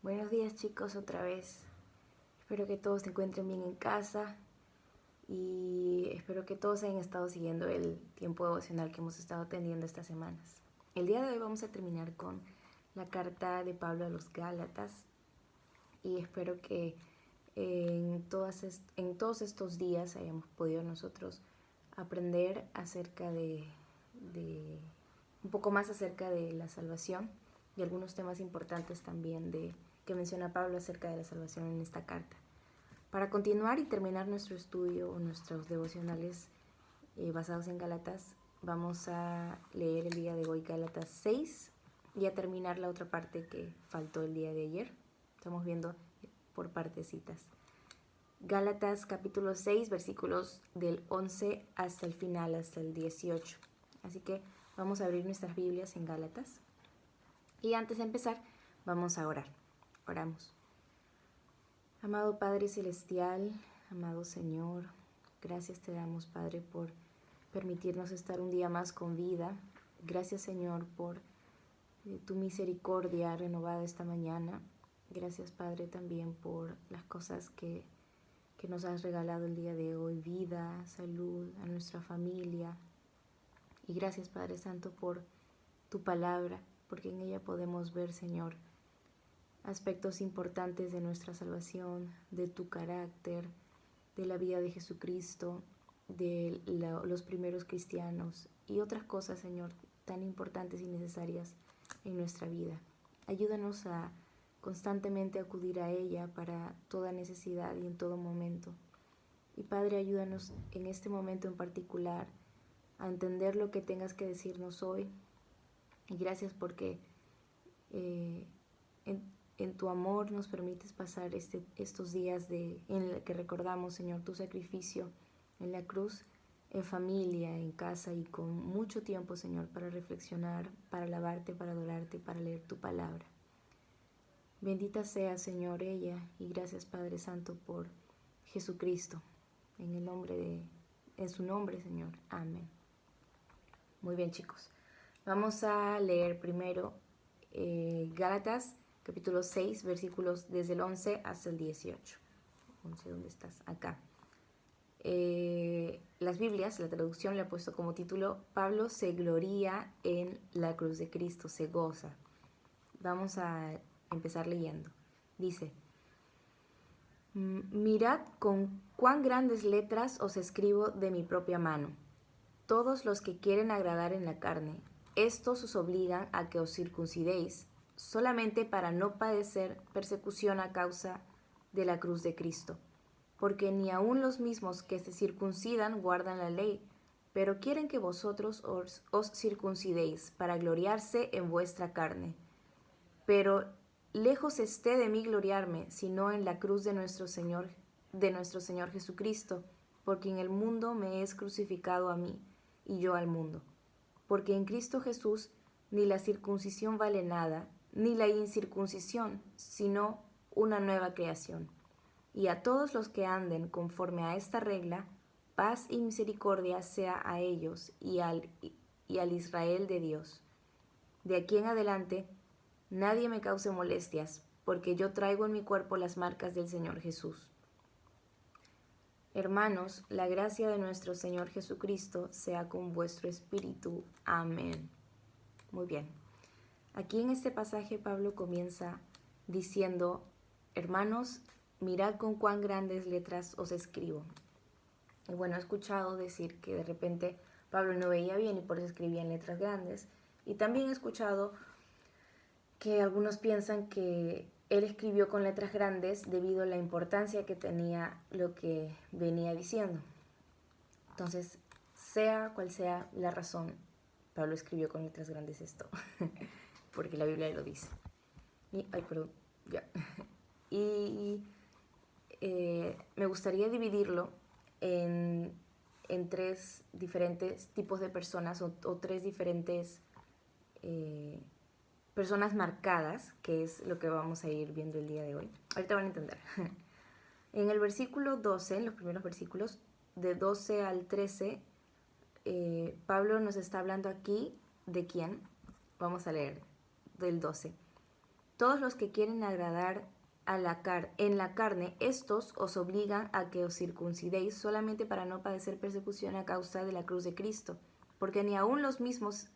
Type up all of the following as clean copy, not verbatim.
Buenos días chicos, otra vez. Espero que todos se encuentren bien en casa y espero que todos hayan estado siguiendo el tiempo devocional que hemos estado teniendo estas semanas. El día de hoy vamos a terminar con la carta de Pablo a los Gálatas y espero que en todos estos días hayamos podido nosotros aprender acerca de un poco más acerca de la salvación y algunos temas importantes también que menciona Pablo acerca de la salvación en esta carta. Para continuar y terminar nuestro estudio o nuestros devocionales basados en Gálatas, vamos a leer el día de hoy Gálatas 6 y a terminar la otra parte que faltó el día de ayer. Estamos viendo por partecitas. Gálatas capítulo 6, versículos del 11 hasta el final, hasta el 18. Así que vamos a abrir nuestras Biblias en Gálatas. Y antes de empezar, vamos a orar. Oramos. Amado Padre Celestial, amado Señor, gracias te damos, Padre, por permitirnos estar un día más con vida. Gracias, Señor, por tu misericordia renovada esta mañana. Gracias, Padre, también por las cosas que nos has regalado el día de hoy, vida, salud, a nuestra familia. Y gracias, Padre Santo, por tu palabra, porque en ella podemos ver, Señor, aspectos importantes de nuestra salvación, de tu carácter, de la vida de Jesucristo, de los primeros cristianos y otras cosas, Señor, tan importantes y necesarias en nuestra vida. Ayúdanos a constantemente acudir a ella para toda necesidad y en todo momento. Y Padre, ayúdanos en este momento en particular a entender lo que tengas que decirnos hoy. Y gracias porque en tu amor nos permites pasar estos días en el que recordamos, Señor, tu sacrificio en la cruz, en familia, en casa y con mucho tiempo, Señor, para reflexionar, para alabarte, para adorarte, para leer tu palabra. Bendita sea, Señor, ella, y gracias, Padre Santo, por Jesucristo. En su nombre, Señor. Amén. Muy bien, chicos. Vamos a leer primero Gálatas, capítulo 6, versículos desde el 11 hasta el 18. 11, ¿dónde estás? Acá. Las Biblias, la traducción le ha puesto como título Pablo se gloría en la cruz de Cristo, se goza. Vamos a empezar leyendo. Dice: mirad con cuán grandes letras os escribo de mi propia mano. Todos los que quieren agradar en la carne, estos os obligan a que os circuncidéis, solamente para no padecer persecución a causa de la cruz de Cristo. Porque ni aun los mismos que se circuncidan guardan la ley, pero quieren que vosotros os circuncidéis para gloriarse en vuestra carne. Pero lejos esté de mí gloriarme, sino en la cruz de nuestro Señor Jesucristo, porque en el mundo me es crucificado a mí, y yo al mundo. Porque en Cristo Jesús ni la circuncisión vale nada, ni la incircuncisión, sino una nueva creación. Y a todos los que anden conforme a esta regla, paz y misericordia sea a ellos y al Israel de Dios. De aquí en adelante, nadie me cause molestias, porque yo traigo en mi cuerpo las marcas del Señor Jesús. Hermanos, la gracia de nuestro Señor Jesucristo sea con vuestro espíritu. Amén. Muy bien. Aquí en este pasaje Pablo comienza diciendo: hermanos, mirad con cuán grandes letras os escribo. Y bueno, he escuchado decir que de repente Pablo no veía bien y por eso escribía en letras grandes. Y también he escuchado que algunos piensan que él escribió con letras grandes debido a la importancia que tenía lo que venía diciendo. Entonces, sea cual sea la razón, Pablo escribió con letras grandes esto, porque la Biblia lo dice. Me gustaría dividirlo en tres diferentes tipos de personas o tres diferentes personas marcadas, que es lo que vamos a ir viendo el día de hoy. Ahorita van a entender. En el versículo 12, en los primeros versículos, de 12 al 13, Pablo nos está hablando aquí de quién. Vamos a leer del 12. todos los que quieren agradar en la carne, estos os obligan a que os circuncidéis solamente para no padecer persecución a causa de la cruz de Cristo, porque ni aun los mismos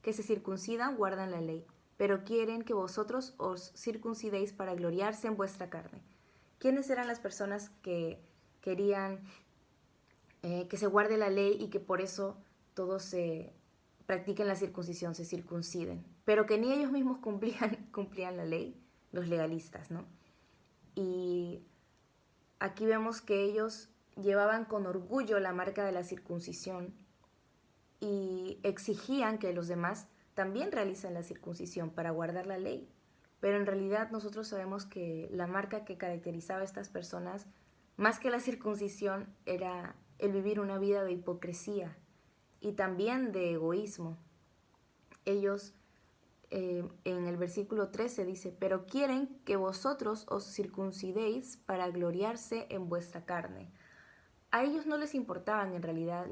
que se circuncidan guardan la ley, pero quieren que vosotros os circuncidéis para gloriarse en vuestra carne. ¿Quiénes eran las personas que querían que se guarde la ley y que por eso todos se practiquen la circuncisión, se circunciden? Pero que ni ellos mismos cumplían la ley, los legalistas, ¿no? Y aquí vemos que ellos llevaban con orgullo la marca de la circuncisión y exigían que los demás también realicen la circuncisión para guardar la ley. Pero en realidad nosotros sabemos que la marca que caracterizaba a estas personas, más que la circuncisión, era el vivir una vida de hipocresía y también de egoísmo. Ellos, en el versículo 13 dice, pero quieren que vosotros os circuncidéis para gloriarse en vuestra carne. A ellos no les importaban en realidad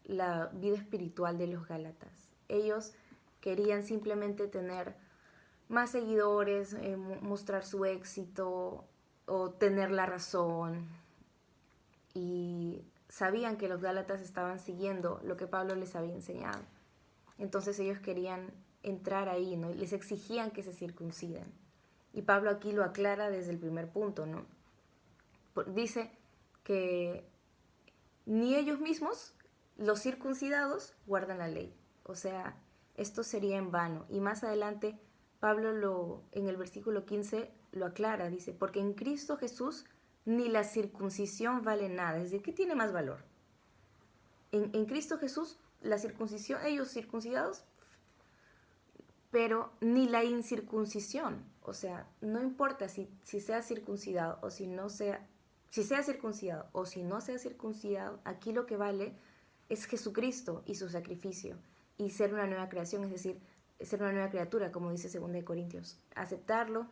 la vida espiritual de los gálatas. Ellos querían simplemente tener más seguidores, mostrar su éxito o tener la razón. Y sabían que los gálatas estaban siguiendo lo que Pablo les había enseñado. Entonces ellos querían entrar ahí, ¿no? Les exigían que se circunciden. Y Pablo aquí lo aclara desde el primer punto, ¿no? Dice que ni ellos mismos, los circuncidados, guardan la ley. O sea, esto sería en vano. Y más adelante Pablo en el versículo 15 lo aclara, dice, porque en Cristo Jesús ni la circuncisión vale nada. Es decir, ¿qué tiene más valor? En Cristo Jesús, la circuncisión, ellos circuncidados, pero ni la incircuncisión. O sea, no importa si sea circuncidado o si no sea, si sea circuncidado o si no sea circuncidado, aquí lo que vale es Jesucristo y su sacrificio y ser una nueva creación, es decir, ser una nueva criatura, como dice 2 Corintios. Aceptarlo,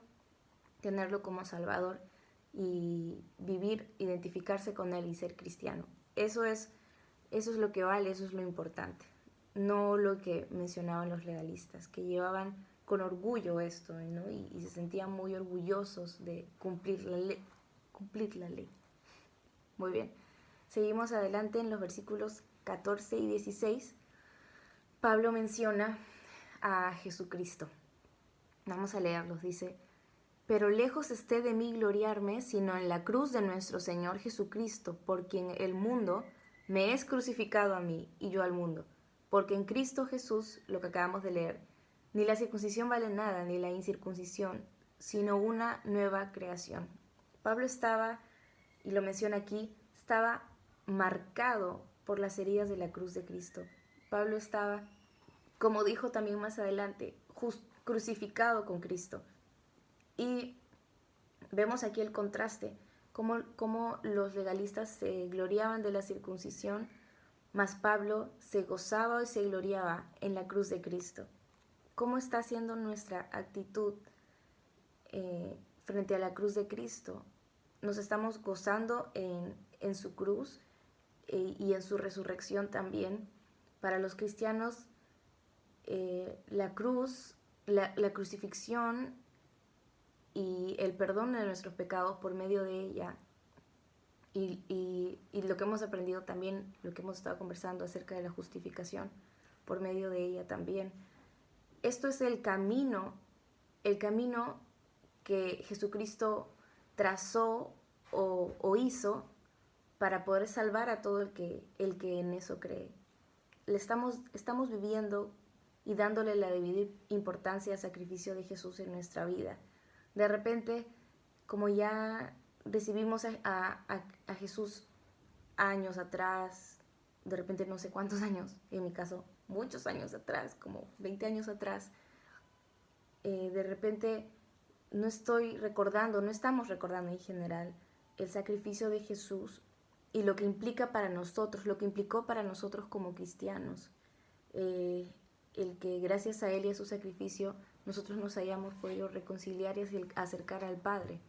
tenerlo como Salvador y vivir, identificarse con Él y ser cristiano. Eso es lo que vale, eso es lo importante. No lo que mencionaban los legalistas, que llevaban con orgullo esto, ¿no? Y se sentían muy orgullosos de cumplir la ley. Muy bien. Seguimos adelante en los versículos 14 y 16. Pablo menciona a Jesucristo. Vamos a leerlos. Dice, pero lejos esté de mí gloriarme, sino en la cruz de nuestro Señor Jesucristo, por quien el mundo me es crucificado a mí y yo al mundo. Porque en Cristo Jesús, lo que acabamos de leer, ni la circuncisión vale nada, ni la incircuncisión, sino una nueva creación. Pablo estaba, y lo menciona aquí, estaba marcado por las heridas de la cruz de Cristo. Pablo estaba, como dijo también más adelante, crucificado con Cristo. Y vemos aquí el contraste, cómo los legalistas se gloriaban de la circuncisión, mas Pablo se gozaba y se gloriaba en la cruz de Cristo. ¿Cómo está siendo nuestra actitud frente a la cruz de Cristo? Nos estamos gozando en su cruz y en su resurrección también. Para los cristianos, la cruz, la crucifixión y el perdón de nuestros pecados por medio de ella y lo que hemos aprendido también, lo que hemos estado conversando acerca de la justificación por medio de ella también. Esto es el camino que Jesucristo trazó o hizo para poder salvar a todo el que en eso cree. Estamos viviendo y dándole la debida importancia al sacrificio de Jesús en nuestra vida. De repente, como ya recibimos a Jesús años atrás, de repente no sé cuántos años, en mi caso muchos años atrás, como 20 años atrás, de repente no estamos recordando en general el sacrificio de Jesús y lo que implica para nosotros, lo que implicó para nosotros como cristianos, el que gracias a Él y a su sacrificio nosotros nos hayamos podido reconciliar y acercar al Padre.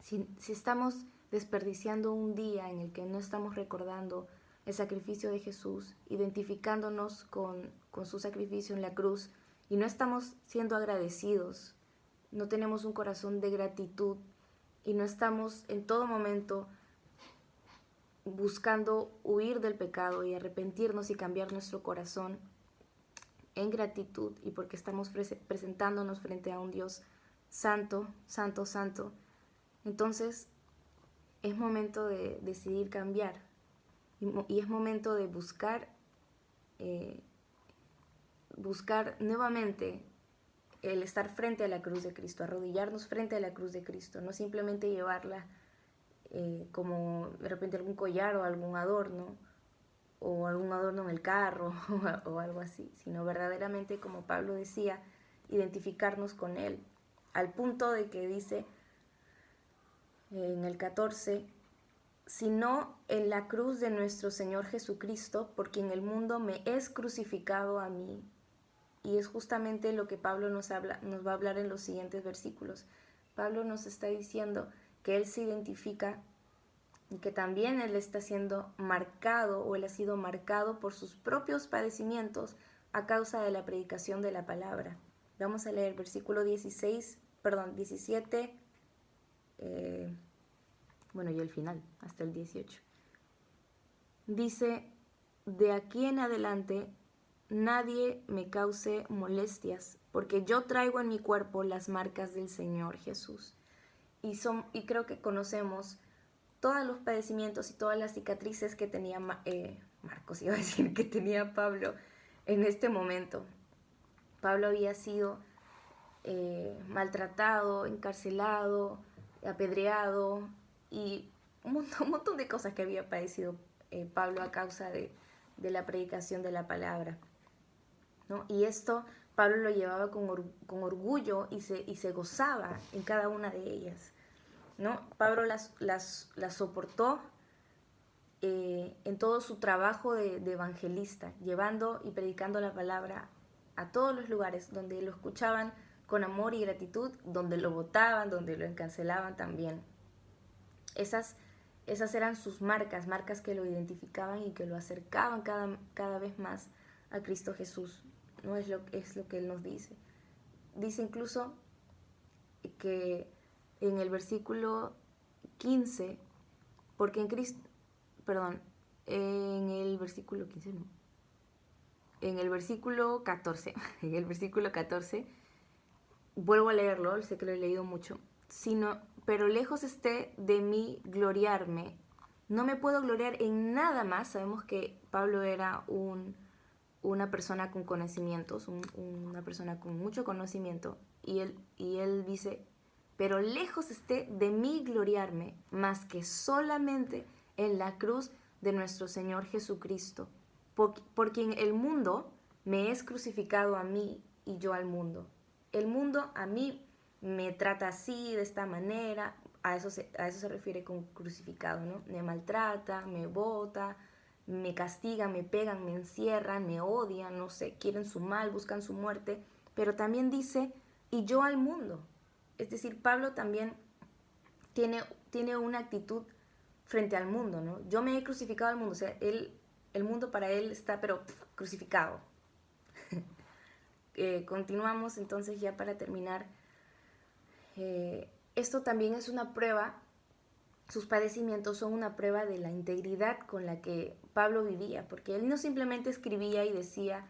Si estamos desperdiciando un día en el que no estamos recordando el sacrificio de Jesús, identificándonos con su sacrificio en la cruz, y no estamos siendo agradecidos no tenemos un corazón de gratitud y no estamos en todo momento buscando huir del pecado y arrepentirnos y cambiar nuestro corazón en gratitud, y porque estamos presentándonos frente a un Dios santo, santo, santo, entonces es momento de decidir cambiar y es momento de buscar nuevamente el estar frente a la cruz de Cristo, arrodillarnos frente a la cruz de Cristo, no simplemente llevarla como de repente algún collar o algún adorno en el carro o algo así, sino verdaderamente, como Pablo decía, identificarnos con Él, al punto de que dice en el 14, sino en la cruz de nuestro Señor Jesucristo, por quien el mundo me es crucificado a mí. Y es justamente lo que Pablo nos va a hablar en los siguientes versículos. Pablo nos está diciendo que él se identifica y que también él está siendo marcado, o él ha sido marcado por sus propios padecimientos a causa de la predicación de la palabra. Vamos a leer versículo 17, y el final, hasta el 18. Dice, de aquí en adelante nadie me cause molestias, porque yo traigo en mi cuerpo las marcas del Señor Jesús. Y creo que conocemos todos los padecimientos y todas las cicatrices que tenía que tenía Pablo en este momento. Pablo había sido maltratado, encarcelado, apedreado y un montón de cosas que había padecido Pablo a causa de la predicación de la palabra, ¿no? Y esto Pablo lo llevaba con orgullo y se gozaba en cada una de ellas, ¿no? Pablo las soportó en todo su trabajo de evangelista, llevando y predicando la palabra a todos los lugares donde lo escuchaban con amor y gratitud, donde lo votaban, donde lo encarcelaban también. Esas eran sus marcas que lo identificaban y que lo acercaban cada vez más a Cristo Jesús, ¿no? Es lo que Él nos dice. Dice incluso que en el versículo 15, porque en el versículo 15 no, en el versículo 14, vuelvo a leerlo, sé que lo he leído mucho, pero lejos esté de mí gloriarme, no me puedo gloriar en nada más. Sabemos que Pablo era una persona con conocimientos, una persona con mucho conocimiento, y él dice, pero lejos esté de mí gloriarme, más que solamente en la cruz de nuestro Señor Jesucristo, por quien el mundo me es crucificado a mí y yo al mundo. El mundo a mí me trata así, de esta manera, a eso se refiere con crucificado, ¿no? Me maltrata, me bota, me castigan, me pegan, me encierran, me odian, no sé, quieren su mal, buscan su muerte, pero también dice, y yo al mundo. Es decir, Pablo también tiene una actitud frente al mundo, ¿no? Yo me he crucificado al mundo, o sea, el mundo para él está, pero crucificado. Continuamos entonces ya para terminar. Esto también es una prueba, sus padecimientos son una prueba de la integridad con la que Pablo vivía, porque él no simplemente escribía y decía,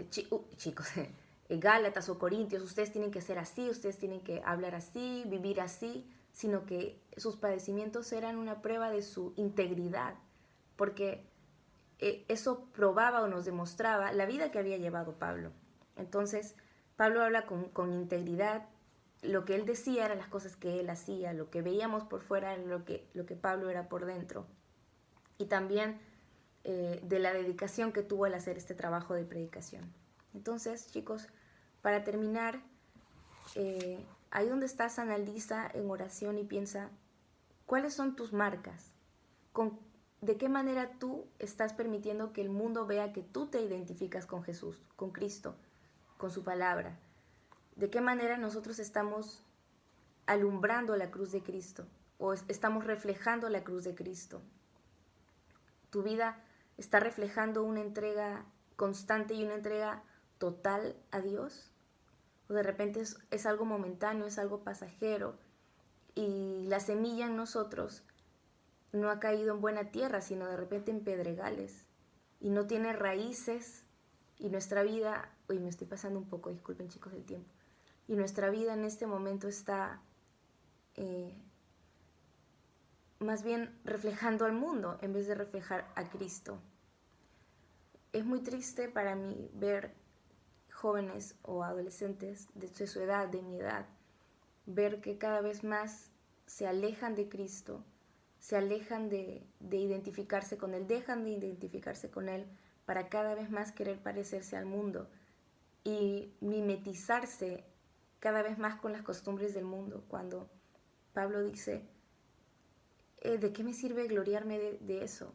chicos, Gálatas o Corintios, ustedes tienen que ser así, ustedes tienen que hablar así, vivir así, sino que sus padecimientos eran una prueba de su integridad, porque eso probaba o nos demostraba la vida que había llevado Pablo. Entonces, Pablo habla con integridad. Lo que él decía eran las cosas que él hacía, lo que veíamos por fuera era lo que Pablo era por dentro. Y también de la dedicación que tuvo al hacer este trabajo de predicación. Entonces, chicos, para terminar, ahí donde estás, analiza en oración y piensa, ¿cuáles son tus marcas? ¿De qué manera tú estás permitiendo que el mundo vea que tú te identificas con Jesús, con Cristo, con su palabra? ¿De qué manera nosotros estamos alumbrando la cruz de Cristo o estamos reflejando la cruz de Cristo? ¿Tu vida está reflejando una entrega constante y una entrega total a Dios? o de repente es algo momentáneo, es algo pasajero, y la semilla en nosotros no ha caído en buena tierra, sino de repente en pedregales, y no tiene raíces, y nuestra vida, uy, me estoy pasando un poco, disculpen chicos el tiempo, y nuestra vida en este momento está más bien reflejando al mundo en vez de reflejar a Cristo. Es muy triste para mí ver jóvenes o adolescentes de su edad, de mi edad, ver que cada vez más se alejan de Cristo, se alejan de identificarse con Él, dejan de identificarse con Él para cada vez más querer parecerse al mundo y mimetizarse cada vez más con las costumbres del mundo. Cuando Pablo dice, ¿de qué me sirve gloriarme de eso?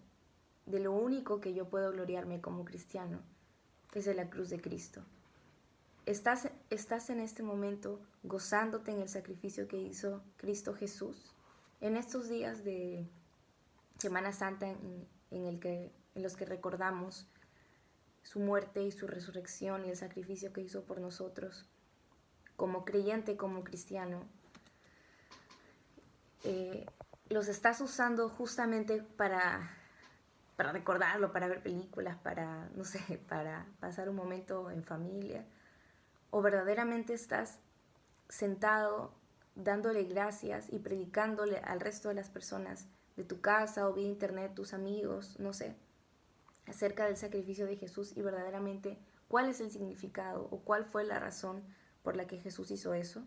De lo único que yo puedo gloriarme como cristiano es de la cruz de Cristo. ¿Estás en este momento gozándote en el sacrificio que hizo Cristo Jesús? En estos días de Semana Santa en los que recordamos su muerte y su resurrección y el sacrificio que hizo por nosotros, como creyente, como cristiano, los estás usando justamente para recordarlo, para ver películas, para, no sé, para pasar un momento en familia, o verdaderamente estás sentado dándole gracias y predicándole al resto de las personas de tu casa o vía internet, tus amigos, no sé, acerca del sacrificio de Jesús y verdaderamente cuál es el significado o cuál fue la razón por la que Jesús hizo eso.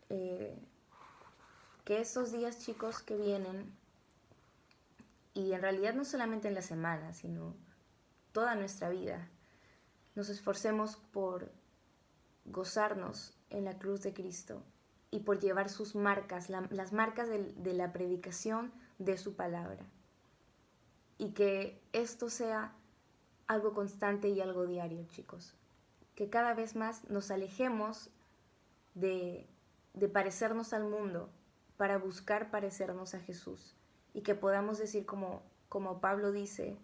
Que estos días, chicos, que vienen, y en realidad no solamente en la semana, sino toda nuestra vida, nos esforcemos por gozarnos en la cruz de Cristo y por llevar sus marcas, las marcas de la predicación de su palabra. Y que esto sea algo constante y algo diario, chicos. Que cada vez más nos alejemos de parecernos al mundo para buscar parecernos a Jesús. Y que podamos decir como Pablo dice,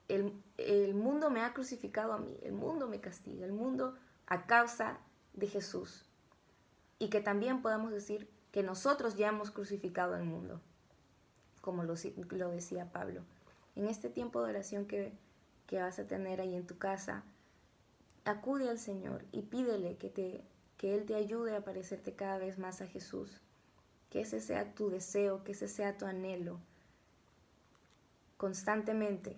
el mundo me ha crucificado a mí, el mundo me castiga, el mundo a causa de Jesús. Y que también podamos decir que nosotros ya hemos crucificado al mundo, como lo decía Pablo. En este tiempo de oración que vas a tener ahí en tu casa, acude al Señor y pídele que Él te ayude a parecerte cada vez más a Jesús. Que ese sea tu deseo, que ese sea tu anhelo constantemente,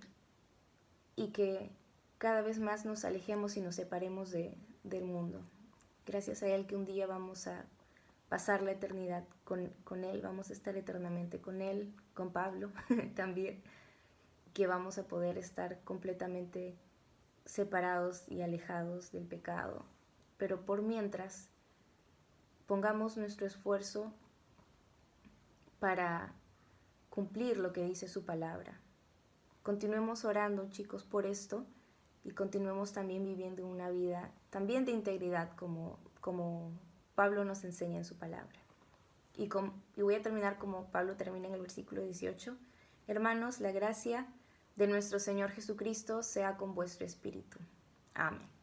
y que cada vez más nos alejemos y nos separemos del mundo. Gracias a Él que un día vamos a pasar la eternidad con Él, vamos a estar eternamente con Él, con Pablo también, que vamos a poder estar completamente separados y alejados del pecado. Pero por mientras, pongamos nuestro esfuerzo para cumplir lo que dice su palabra. Continuemos orando, chicos, por esto, y continuemos también viviendo una vida también de integridad como Pablo nos enseña en su palabra. Y voy a terminar como Pablo termina en el versículo 18. Hermanos, la gracia de nuestro Señor Jesucristo sea con vuestro espíritu. Amén.